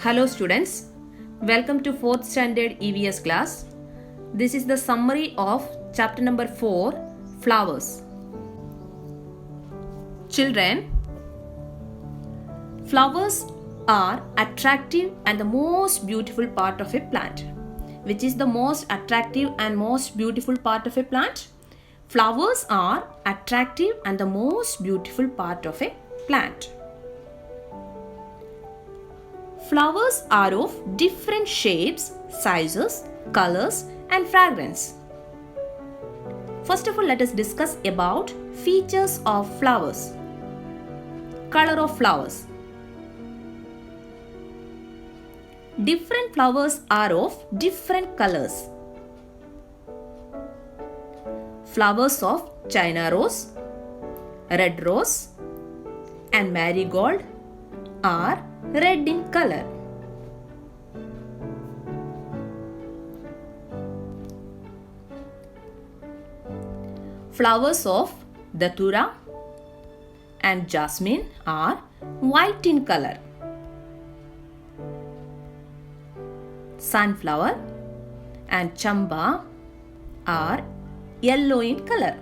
Hello students, welcome to 4th standard EVS class. This is the summary of chapter number 4, flowers. Children, flowers are attractive and the most beautiful part of a plant. Which is the most attractive and most beautiful part of a plant? Flowers are attractive and the most beautiful part of a plant. Flowers are of different shapes, sizes, colors and fragrance. First of all, let us discuss about features of flowers. Color of flowers. Different flowers are of different colors. Flowers of China rose, red rose and marigold are red in color. Flowers of datura and jasmine are white in color. Sunflower and chamba are yellow in color.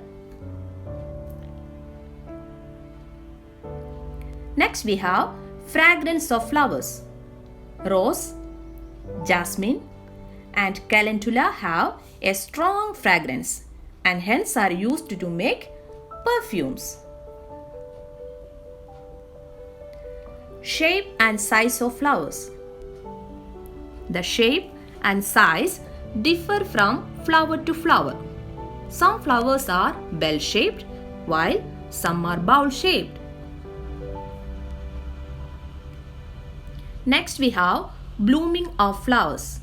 Next we have fragrance of flowers. Rose, jasmine and calendula have a strong fragrance and hence are used to make perfumes. Shape and size of flowers. The shape and size differ from flower to flower. Some flowers are bell-shaped while some are bowl-shaped. Next we have blooming of flowers.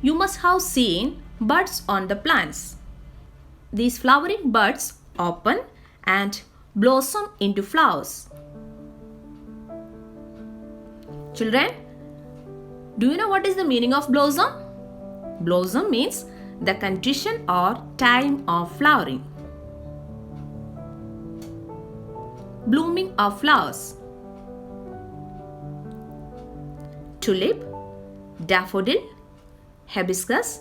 You must have seen buds on the plants. These flowering buds open and blossom into flowers. Children, do you know what is the meaning of blossom? Blossom means the condition or time of flowering. Blooming of flowers. Tulip, daffodil, hibiscus,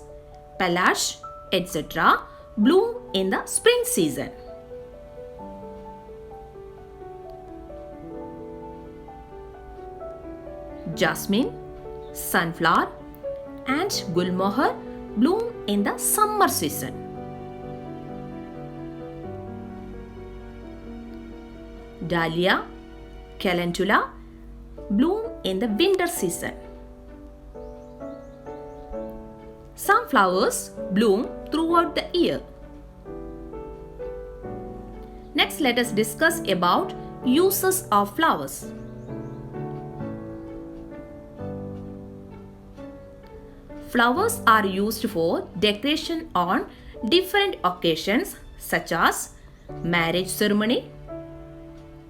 pelarge, etc. bloom in the spring season. Jasmine, sunflower and gulmohar bloom in the summer season. Dahlia, calendula bloom in the winter season. Some flowers bloom throughout the year. Next, let us discuss about uses of flowers. Flowers are used for decoration on different occasions such as marriage ceremony,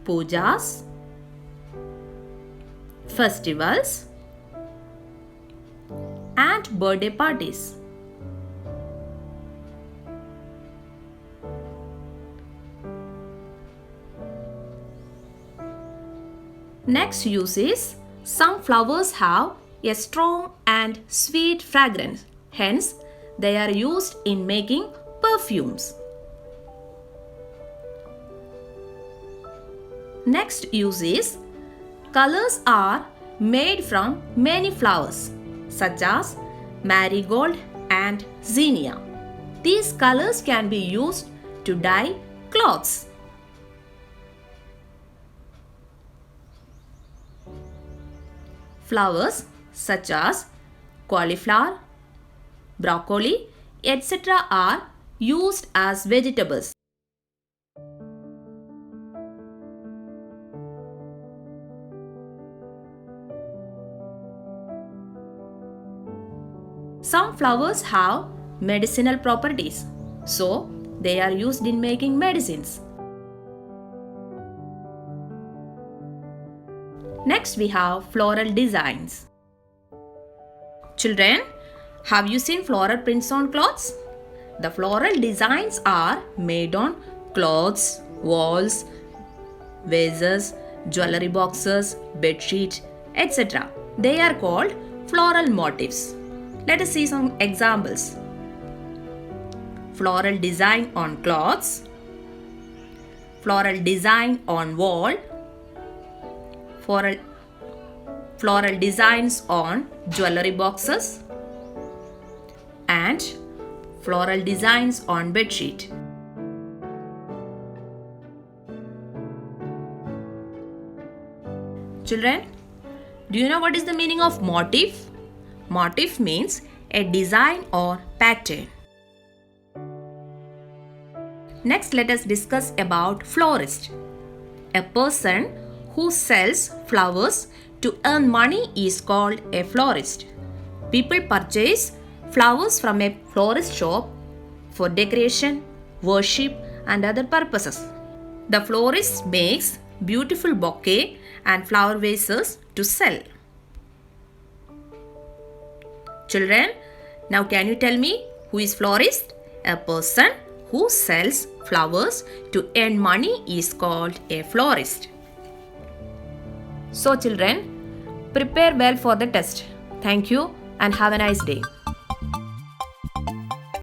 pujas, festivals and birthday parties. Next use is some flowers have a strong and sweet fragrance. Hence, they are used in making perfumes. Next use is colors are made from many flowers such as marigold and zinnia. These colors can be used to dye clothes. Flowers such as cauliflower, broccoli, etc. are used as vegetables. Some flowers have medicinal properties, so they are used in making medicines. Next we have floral designs. Children, have you seen floral prints on clothes? The floral designs are made on clothes, walls, vases, jewelry boxes, bedsheet, etc. They are called floral motifs. Let us see some examples. Floral design on clothes, floral design on wall, floral designs on jewelry boxes, and floral designs on bedsheet. Children, do you know what is the meaning of motif? Motif means a design or pattern. Next, let us discuss about florist. A person who sells flowers to earn money is called a florist. People purchase flowers from a florist shop for decoration, worship, and other purposes. The florist makes beautiful bouquet and flower vases to sell. Children, now can you tell me who is florist? A person who sells flowers to earn money is called a florist. So children, prepare well for the test. Thank you and have a nice day.